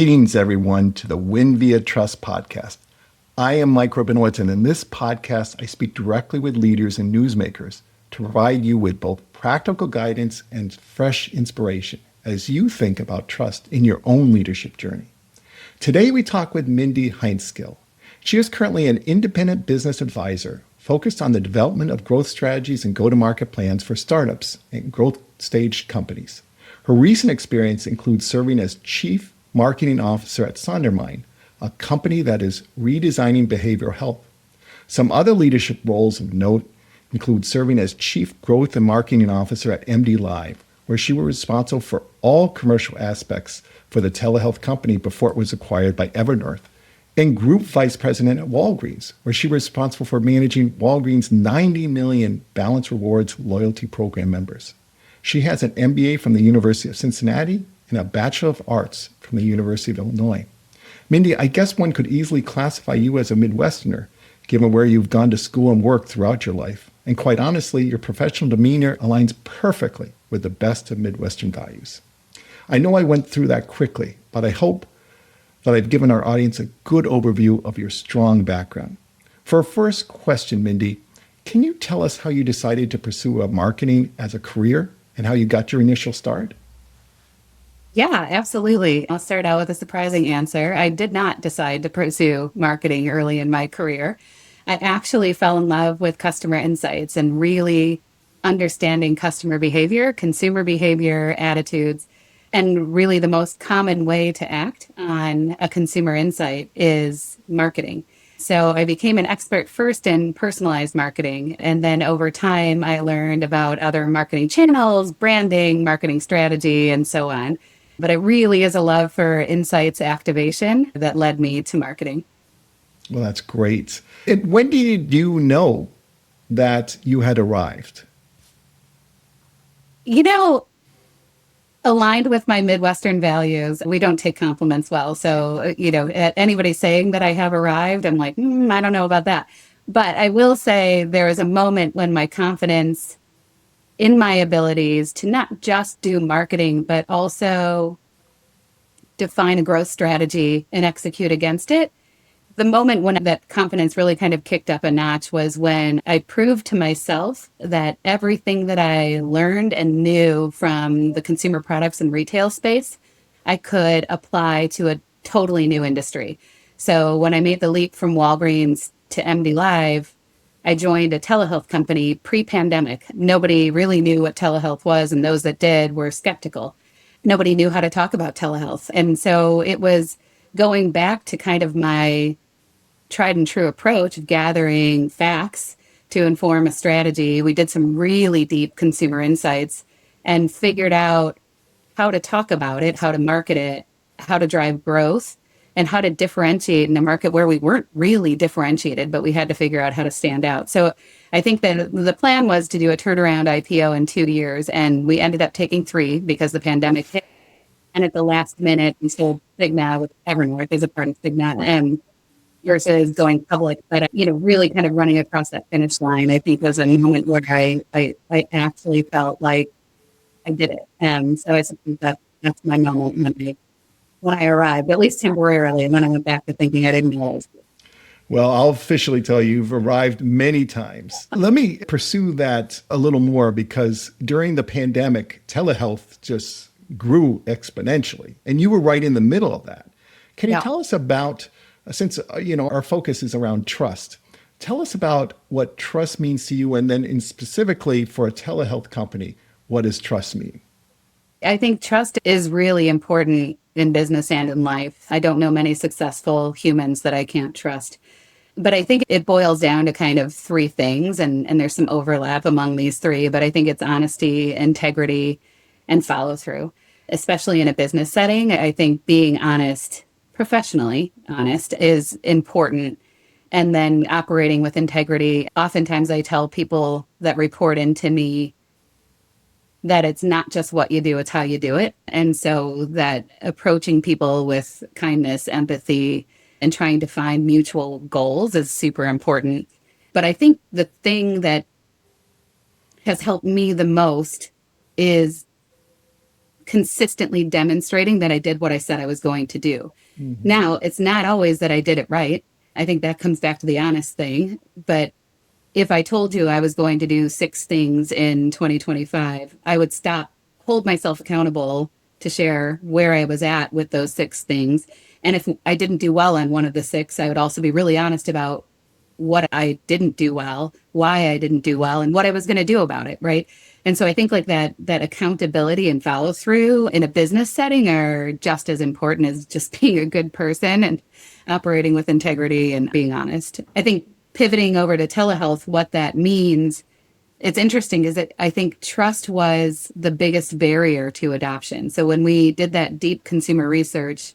Greetings, everyone, to the WinViaTrust podcast. I am Mike Rabinowitz, and in this podcast, I speak directly with leaders and newsmakers to provide you with both practical guidance and fresh inspiration as you think about trust in your own leadership journey. Today, we talk with Mindy Heintskill. She is currently an independent business advisor focused on the development of growth strategies and go-to-market plans for startups and growth stage companies. Her recent experience includes serving as Chief Marketing Officer at Sondermind, a company that is redesigning behavioral health. Some other leadership roles of note include serving as Chief Growth and Marketing Officer at MD Live, where she was responsible for all commercial aspects for the telehealth company before it was acquired by Evernorth, and Group Vice President at Walgreens, where she was responsible for managing Walgreens' 90 million Balance Rewards loyalty program members. She has an MBA from the University of Cincinnati and a Bachelor of Arts from the University of Illinois. Mindy, I guess one could easily classify you as a Midwesterner, given where you've gone to school and worked throughout your life. And quite honestly, your professional demeanor aligns perfectly with the best of Midwestern values. I know I went through that quickly, but I hope that I've given our audience a good overview of your strong background. For our first question, Mindy, can you tell us how you decided to pursue marketing as a career and how you got your initial start? Yeah, absolutely. I'll start out with a surprising answer. I did not decide to pursue marketing early in my career. I actually fell in love with customer insights and really understanding customer behavior, consumer behavior, attitudes. And really, the most common way to act on a consumer insight is marketing. So I became an expert first in personalized marketing. And then over time, I learned about other marketing channels, branding, marketing strategy, and so on. But it really is a love for insights activation that led me to marketing. Well, that's great. And when did you know that you had arrived? Aligned with my Midwestern values, we don't take compliments well. So, at anybody saying that I have arrived, I'm like, I don't know about that. But I will say there was a moment when my confidence in my abilities to not just do marketing, but also define a growth strategy and execute against it. The moment when that confidence really kind of kicked up a notch was when I proved to myself that everything that I learned and knew from the consumer products and retail space, I could apply to a totally new industry. So when I made the leap from Walgreens to MD Live, I joined a telehealth company pre-pandemic. Nobody really knew what telehealth was, and those that did were skeptical. Nobody knew how to talk about telehealth. And so it was going back to kind of my tried and true approach of gathering facts to inform a strategy. We did some really deep consumer insights and figured out how to talk about it, how to market it, how to drive growth, and how to differentiate in a market where we weren't really differentiated, but we had to figure out how to stand out. So I think that the plan was to do a turnaround IPO in 2 years, and we ended up taking 3 because the pandemic hit. And at the last minute, we sold Cigna with Evernorth as a part of Cigna. Versus going public, but really kind of running across that finish line, I think was a moment where I actually felt like I did it. And so I think that's my moment when I arrived, at least temporarily, and then I went back to thinking I didn't know. Well, I'll officially tell you, you've arrived many times. Let me pursue that a little more because during the pandemic, telehealth just grew exponentially, and you were right in the middle of that. Can you tell us about, since our focus is around trust, tell us about what trust means to you, and then specifically for a telehealth company, what does trust mean? I think trust is really important in business and in life. I don't know many successful humans that I can't trust. But I think it boils down to kind of 3 things, and there's some overlap among these 3, but I think it's honesty, integrity, and follow through. Especially in a business setting, I think being honest, professionally honest, is important. And then operating with integrity. Oftentimes I tell people that report into me that it's not just what you do, it's how you do it. And so that approaching people with kindness, empathy, and trying to find mutual goals is super important. But I think the thing that has helped me the most is consistently demonstrating that I did what I said I was going to do. Mhm. Now, it's not always that I did it right. I think that comes back to the honest thing. But if I told you I was going to do 6 things in 2025, I would hold myself accountable to share where I was at with those 6 things. And if I didn't do well on one of the 6, I would also be really honest about what I didn't do well, why I didn't do well, and what I was going to do about it, right? And so I think like that accountability and follow through in a business setting are just as important as just being a good person and operating with integrity and being honest. I think pivoting over to telehealth, what that means, it's interesting is that I think trust was the biggest barrier to adoption. So when we did that deep consumer research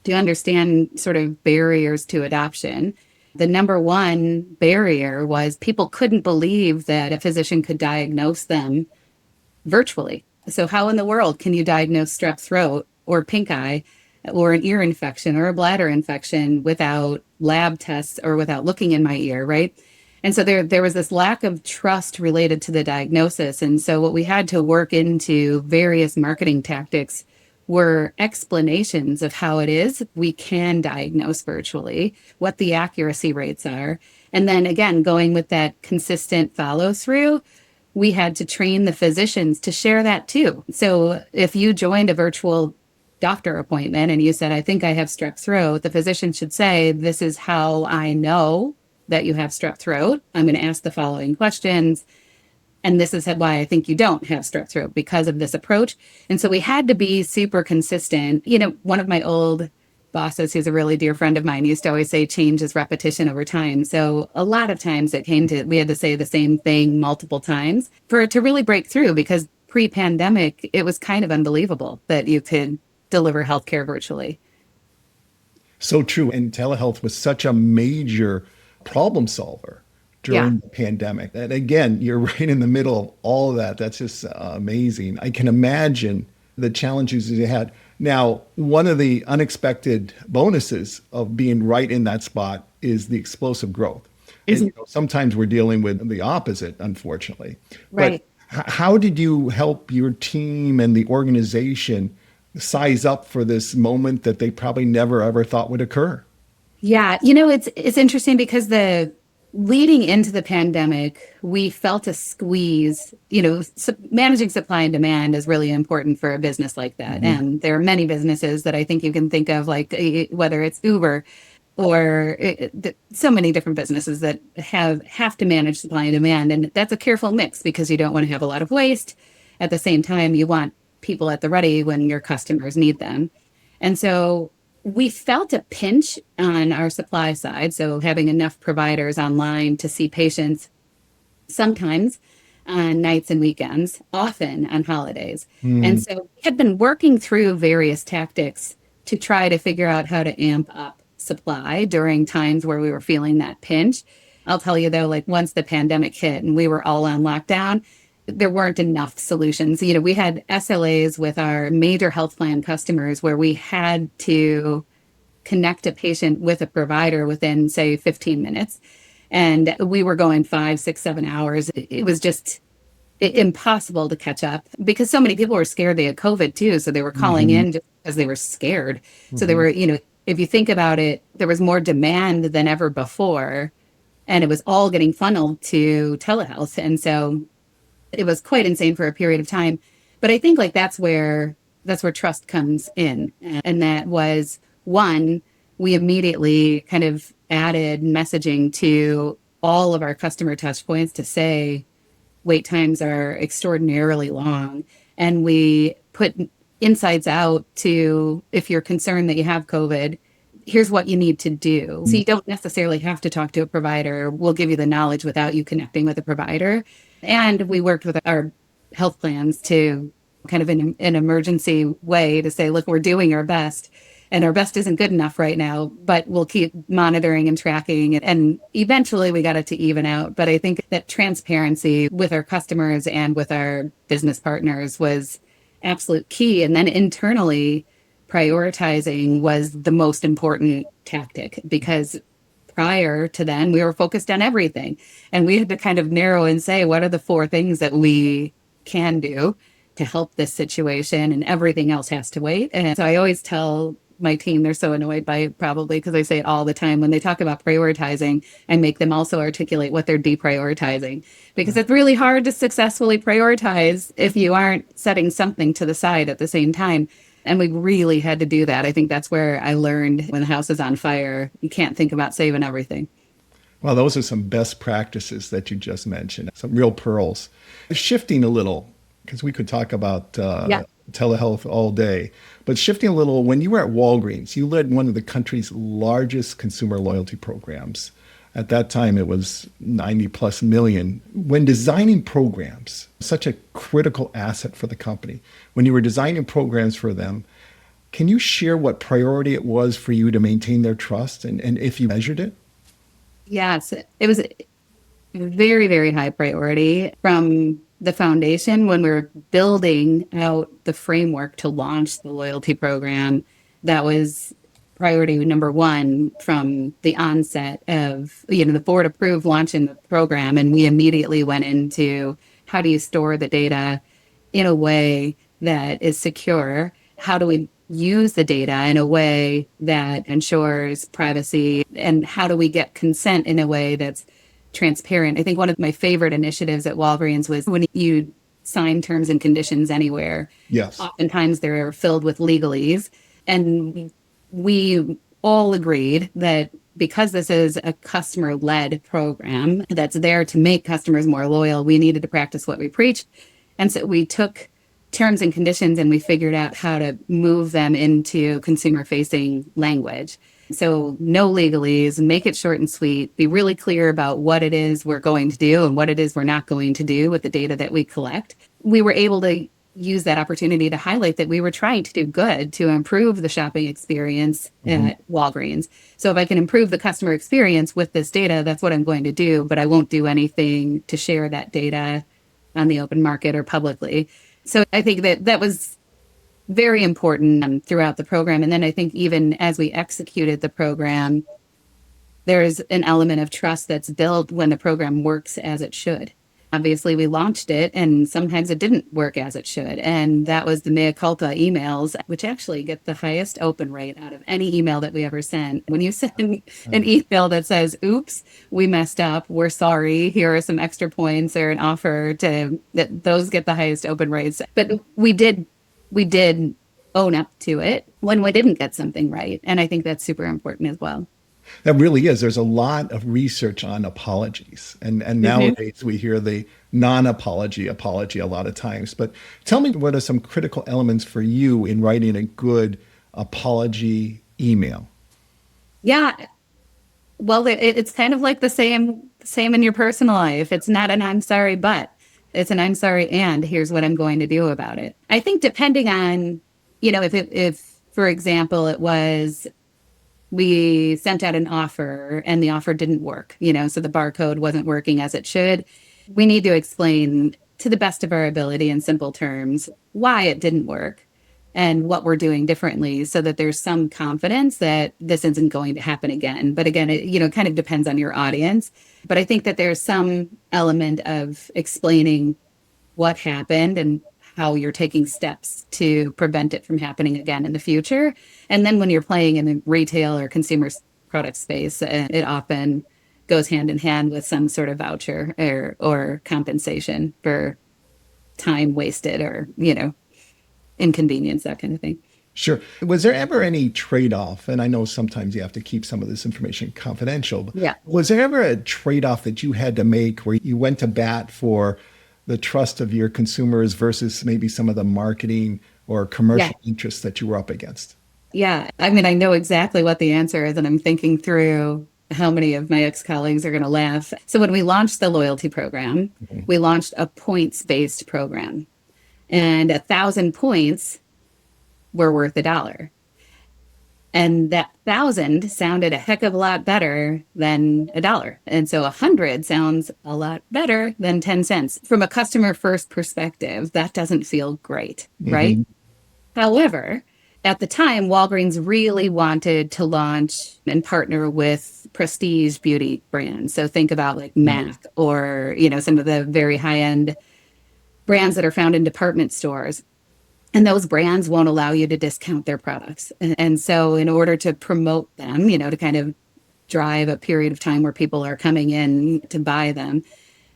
to understand sort of barriers to adoption, the number one barrier was people couldn't believe that a physician could diagnose them virtually. So, how in the world can you diagnose strep throat or pink eye or an ear infection or a bladder infection without lab tests or without looking in my ear, right? And so there was this lack of trust related to the diagnosis. And so what we had to work into various marketing tactics were explanations of how it is we can diagnose virtually, what the accuracy rates are. And then again, going with that consistent follow through, we had to train the physicians to share that too. So if you joined a virtual doctor appointment and you said, I think I have strep throat, the physician should say, this is how I know that you have strep throat. I'm going to ask the following questions. And this is why I think you don't have strep throat because of this approach. And so we had to be super consistent. You know, one of my old bosses, who's a really dear friend of mine, used to always say change is repetition over time. So a lot of times we had to say the same thing multiple times for it to really break through, because pre-pandemic, it was kind of unbelievable that you could deliver healthcare virtually. So true. And telehealth was such a major problem solver Yeah. during the pandemic. And again, you're right in the middle of all of that. That's just amazing. I can imagine the challenges you had. Now, one of the unexpected bonuses of being right in that spot is the explosive growth. And, Isn't sometimes we're dealing with the opposite, unfortunately. But right. how did you help your team and the organization size up for this moment that they probably never ever thought would occur? Yeah, it's interesting because the leading into the pandemic, we felt a squeeze. Managing supply and demand is really important for a business like that. Mhm. And there are many businesses that I think you can think of, like whether it's Uber or so many different businesses that have to manage supply and demand. And that's a careful mix because you don't want to have a lot of waste. At the same time, you want people at the ready when your customers need them. And so we felt a pinch on our supply side. So having enough providers online to see patients sometimes on nights and weekends, often on holidays. And Mm. so we had been working through various tactics to try to figure out how to amp up supply during times where we were feeling that pinch. I'll tell you though, like once the pandemic hit and we were all on lockdown, there weren't enough solutions. We had SLAs with our major health plan customers where we had to connect a patient with a provider within, say, 15 minutes. And we were going 5, 6, 7 hours. It was just impossible to catch up because so many people were scared they had COVID too. So they were calling Mhm. in just because they were scared. So they Mhm. were, if you think about it, there was more demand than ever before. And it was all getting funneled to telehealth. And so it was quite insane for a period of time. But I think like that's where trust comes in. And that was one, we immediately kind of added messaging to all of our customer touch points to say wait times are extraordinarily long. And we put insights out to if you're concerned that you have COVID, here's what you need to do. So you don't necessarily have to talk to a provider. We'll give you the knowledge without you connecting with a provider. And we worked with our health plans to kind of in an emergency way to say, look, we're doing our best. And our best isn't good enough right now, but we'll keep monitoring and tracking. And eventually we got it to even out. But I think that transparency with our customers and with our business partners was absolute key. And then internally, prioritizing was the most important tactic because prior to then we were focused on everything and we had to kind of narrow and say what are the 4 things that we can do to help this situation, and everything else has to wait. And so I always tell my team, they're so annoyed by it probably because I say it all the time. When they talk about prioritizing, I make them also articulate what they're deprioritizing, because it's really hard to successfully prioritize if you aren't setting something to the side at the same time. And we really had to do that. I think that's where I learned when the house is on fire, you can't think about saving everything. Well, those are some best practices that you just mentioned, some real pearls. Shifting a little, because we could talk about Yeah. telehealth all day, but shifting a little, when you were at Walgreens, you led one of the country's largest consumer loyalty programs. At that time, it was 90 plus million. When designing programs, such a critical asset for the company, when you were designing programs for them, can you share what priority it was for you to maintain their trust and if you measured it? Yes, it was very, very high priority from the foundation when we were building out the framework to launch the loyalty program. That was priority number one from the onset of, the board approved launching the program. And we immediately went into how do you store the data in a way that is secure? How do we use the data in a way that ensures privacy? And how do we get consent in a way that's transparent? I think one of my favorite initiatives at Walgreens was when you sign terms and conditions anywhere, Yes. oftentimes they're filled with legalese. And we all agreed that because this is a customer-led program that's there to make customers more loyal, we needed to practice what we preached. And so we took terms and conditions and we figured out how to move them into consumer-facing language. So no legalese, make it short and sweet, be really clear about what it is we're going to do and what it is we're not going to do with the data that we collect. We were able to use that opportunity to highlight that we were trying to do good to improve the shopping experience at Walgreens. So if I can improve the customer experience with this data, that's what I'm going to do, but I won't do anything to share that data on the open market or publicly. So I think that was very important throughout the program. And then I think even as we executed the program, there's an element of trust that's built when the program works as it should. Obviously, we launched it and sometimes it didn't work as it should. And that was the mea culpa emails, which actually get the highest open rate out of any email that we ever sent. When you send an email that says, oops, we messed up, we're sorry, here are some extra points or an offer that those get the highest open rates. But we did own up to it when we didn't get something right. And I think that's super important as well. That really is. There's a lot of research on apologies. And nowadays we hear the non-apology apology a lot of times. But tell me, what are some critical elements for you in writing a good apology email? Yeah. Well, it's kind of like the same in your personal life. It's not an I'm sorry, but it's an I'm sorry, and here's what I'm going to do about it. I think depending on, if for example, it was we sent out an offer and the offer didn't work, so the barcode wasn't working as it should. We need to explain to the best of our ability in simple terms why it didn't work and what we're doing differently so that there's some confidence that this isn't going to happen again. But again, it kind of depends on your audience. But I think that there's some element of explaining what happened and how you're taking steps to prevent it from happening again in the future. And then when you're playing in the retail or consumer product space, it often goes hand in hand with some sort of voucher or compensation for time wasted or, inconvenience, that kind of thing. Sure. Was there ever any trade-off? And I know sometimes you have to keep some of this information confidential. But Yeah. was there ever a trade-off that you had to make where you went to bat for the trust of your consumers versus maybe some of the marketing or commercial interests that you were up against? Yeah. I mean, I know exactly what the answer is, and I'm thinking through how many of my ex-colleagues are going to laugh. So when we launched the loyalty program, we launched a points-based program, and 1,000 points were worth $1. And that 1,000 sounded a heck of a lot better than $1. And so 100 sounds a lot better than 10 cents. From a customer first perspective, that doesn't feel great, right? However, at the time, Walgreens really wanted to launch and partner with prestige beauty brands. So think about like MAC or, some of the very high end brands that are found in department stores. And those brands won't allow you to discount their products. And so in order to promote them, to kind of drive a period of time where people are coming in to buy them,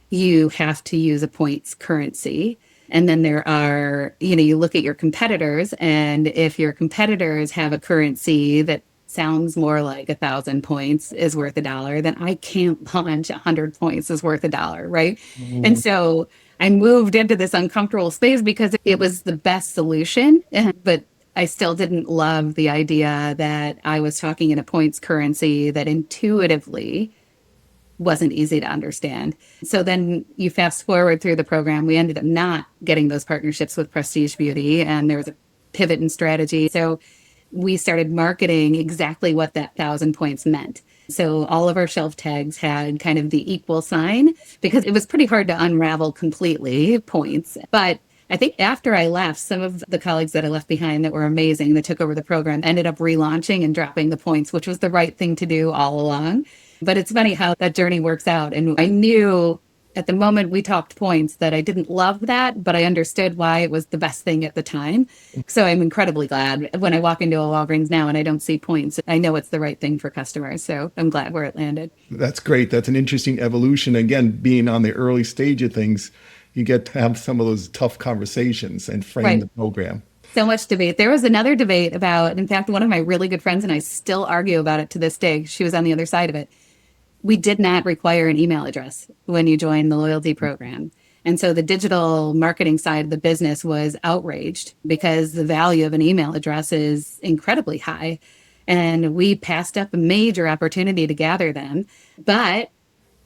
you have to use a points currency. And then there are, you look at your competitors, and if your competitors have a currency that sounds more like 1,000 points is worth $1, then I can't punch 100 points is worth $1, right? And Mhm. so I moved into this uncomfortable space because it was the best solution, but I still didn't love the idea that I was talking in a points currency that intuitively wasn't easy to understand. So then you fast forward through the program, we ended up not getting those partnerships with Prestige Beauty, and there was a pivot in strategy. So we started marketing exactly what that 1,000 points meant. So all of our shelf tags had kind of the equal sign because it was pretty hard to unravel completely points. But I think after I left, some of the colleagues that I left behind that were amazing, that took over the program, ended up relaunching and dropping the points, which was the right thing to do all along. But it's funny how that journey works out. And I knew at the moment we talked points that I didn't love that, but I understood why it was the best thing at the time. So I'm incredibly glad when I walk into a Walgreens now and I don't see points. I know it's the right thing for customers. So I'm glad where it landed. That's great. That's an interesting evolution. Again, being on the early stage of things, you get to have some of those tough conversations and frame Right. the program. So much debate. There was another debate about, in fact, one of my really good friends and I still argue about it to this day. She was on the other side of it. We did not require an email address when you join the loyalty program. And so the digital marketing side of the business was outraged because the value of an email address is incredibly high. And we passed up a major opportunity to gather them. But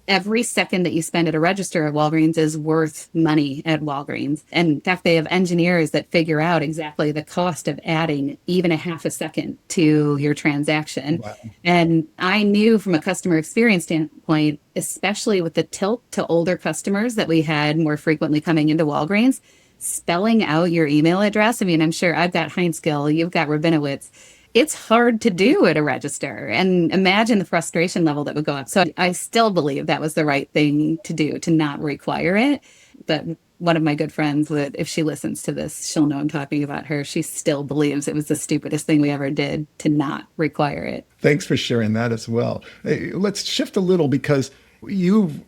every second that you spend at a register at Walgreens is worth money at Walgreens. And in fact, they have engineers that figure out exactly the cost of adding even a half a second to your transaction. Wow. And I knew from a customer experience standpoint, especially with the tilt to older customers that we had more frequently coming into Walgreens, spelling out your email address. I mean, I'm sure I've got Heintskill, you've got Rabinowitz. It's hard to do at a register. And imagine the frustration level that would go up. So I still believe that was the right thing to do, to not require it. But one of my good friends, that if she listens to this, she'll know I'm talking about her. She still believes it was the stupidest thing we ever did to not require it. Thanks for sharing that as well. Hey, let's shift a little because you've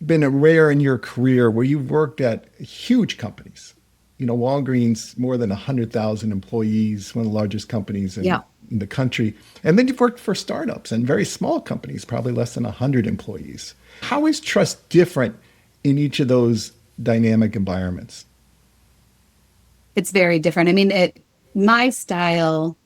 been a rare in your career where you've worked at huge companies. Walgreens, more than 100,000 employees, one of the largest companies Yeah. in the country. And then you've worked for startups and very small companies, probably less than 100 employees. How is trust different in each of those dynamic environments? It's very different. I mean, my style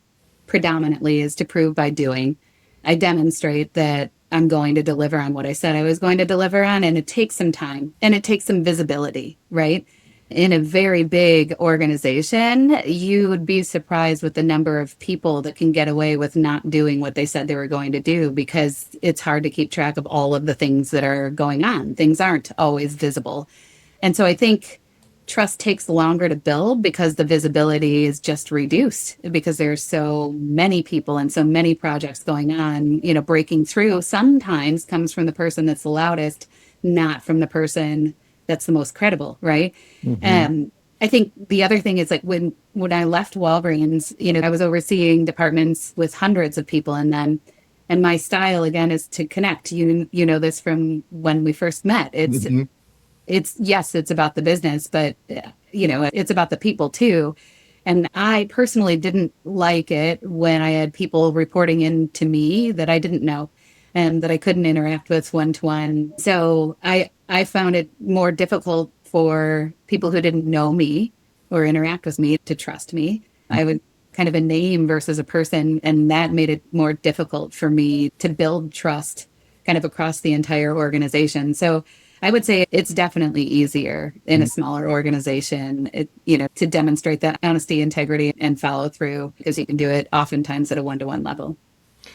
predominantly is to prove by doing. I demonstrate that I'm going to deliver on what I said I was going to deliver on, and it takes some time and it takes some visibility, right? In a very big organization, you would be surprised with the number of people that can get away with not doing what they said they were going to do because it's hard to keep track of all of the things that are going on. Things aren't always visible. And so I think trust takes longer to build because the visibility is just reduced because there's so many people and so many projects going on. Breaking through sometimes comes from the person that's the loudest, not from the person that's the most credible, right? Hmm. I think the other thing is like when I left Walgreens, I was overseeing departments with hundreds of people in them. And my style again is to connect. You know this from when we first met. Hmm. It's yes, it's about the business, but it's about the people too. And I personally didn't like it when I had people reporting in to me that I didn't know and that I couldn't interact with one to one. So I found it more difficult for people who didn't know me or interact with me to trust me. I would kind of a name versus a person, and that made it more difficult for me to build trust kind of across the entire organization. So I would say it's definitely easier in a smaller organization, to demonstrate that honesty, integrity, and follow through because you can do it oftentimes at a one-to-one level.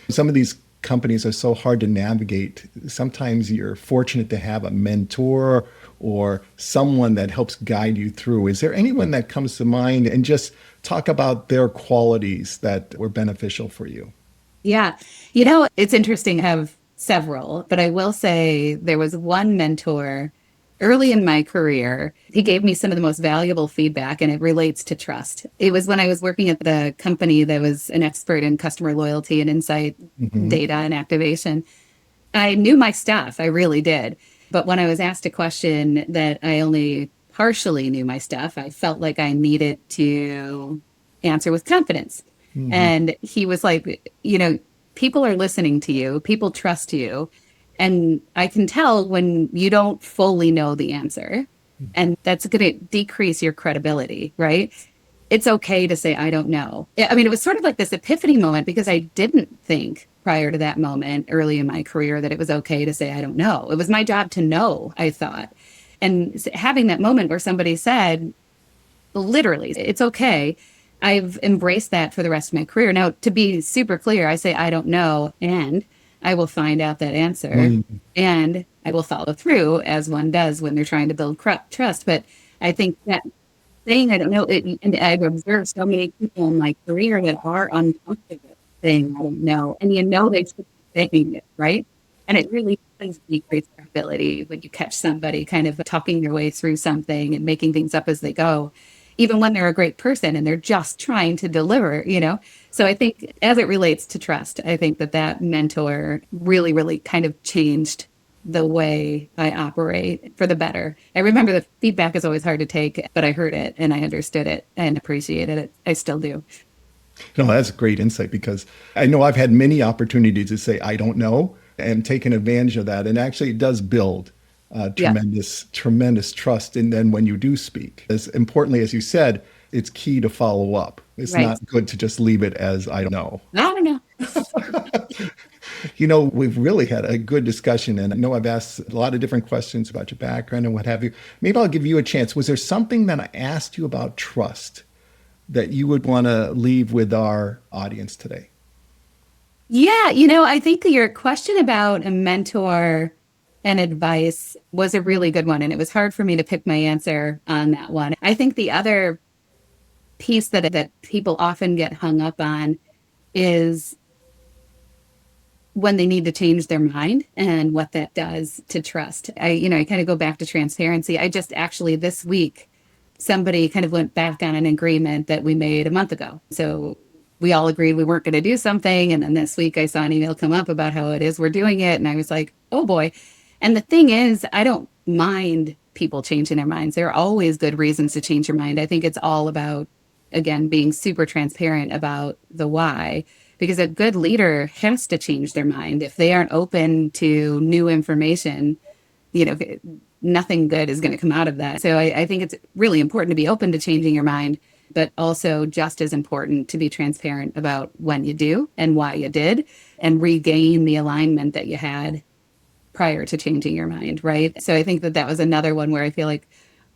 Some of these companies are so hard to navigate. Sometimes you're fortunate to have a mentor or someone that helps guide you through. Is there anyone that comes to mind, and just talk about their qualities that were beneficial for you? Yeah. It's interesting. I have several, but I will say there was one mentor early in my career, he gave me some of the most valuable feedback, and it relates to trust. It was when I was working at the company that was an expert in customer loyalty and insight Hmm. data and activation. I knew my stuff, I really did. But when I was asked a question that I only partially knew my stuff, I felt like I needed to answer with confidence. Hmm. And he was like, people are listening to you, people trust you. And I can tell when you don't fully know the answer, and that's going to decrease your credibility, right? It's okay to say, I don't know. I mean, it was sort of like this epiphany moment because I didn't think prior to that moment early in my career that it was okay to say, I don't know. It was my job to know, I thought. And having that moment where somebody said, literally, it's okay. I've embraced that for the rest of my career. Now, to be super clear, I say, I don't know, and I will find out that answer and I will follow through as one does when they're trying to build trust. But I think that saying I don't know, and I've observed so many people in my career that are uncomfortable saying I don't know, and they should be saying it, right? And it really does decrease their ability when you catch somebody kind of talking their way through something and making things up as they go, even when they're a great person and they're just trying to deliver. So I think as it relates to trust, I think that mentor really, really kind of changed the way I operate for the better. I remember the feedback is always hard to take, but I heard it and I understood it and appreciated it. I still do. No, that's a great insight because I know I've had many opportunities to say, I don't know, and taken advantage of that. And actually, it does build Yeah. tremendous trust. And then when you do speak, as importantly as you said, it's key to follow up. It's Right. not good to just leave it as I don't know. I don't know. We've really had a good discussion, and I know I've asked a lot of different questions about your background and what have you. Maybe I'll give you a chance. Was there something that I asked you about trust that you would want to leave with our audience today? Yeah. I think that your question about a mentor and advice was a really good one. And it was hard for me to pick my answer on that one. I think the other piece that people often get hung up on is when they need to change their mind and what that does to trust. I kind of go back to transparency. I just actually this week, somebody kind of went back on an agreement that we made a month ago. So we all agreed we weren't going to do something. And then this week I saw an email come up about how it is we're doing it. And I was like, oh boy. And the thing is, I don't mind people changing their minds. There are always good reasons to change your mind. I think it's all about, again, being super transparent about the why, because a good leader has to change their mind. If they aren't open to new information, you know, nothing good is going to come out of that. So I think it's really important to be open to changing your mind, but also just as important to be transparent about when you do and why you did and regain the alignment that you had prior to changing your mind, right? So I think that was another one where I feel like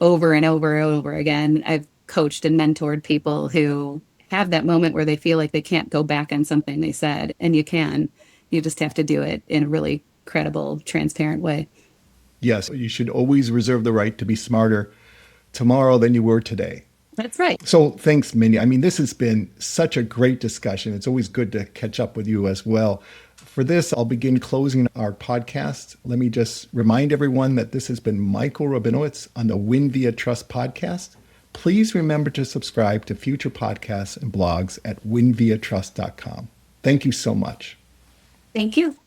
over and over and over again, I've coached and mentored people who have that moment where they feel like they can't go back on something they said, and you can. You just have to do it in a really credible, transparent way. Yes, you should always reserve the right to be smarter tomorrow than you were today. That's right. So thanks, Mindy. I mean, this has been such a great discussion. It's always good to catch up with you as well. For this, I'll begin closing our podcast. Let me just remind everyone that this has been Michael Rabinowitz on the WinViaTrust podcast. Please remember to subscribe to future podcasts and blogs at winviatrust.com. Thank you so much. Thank you.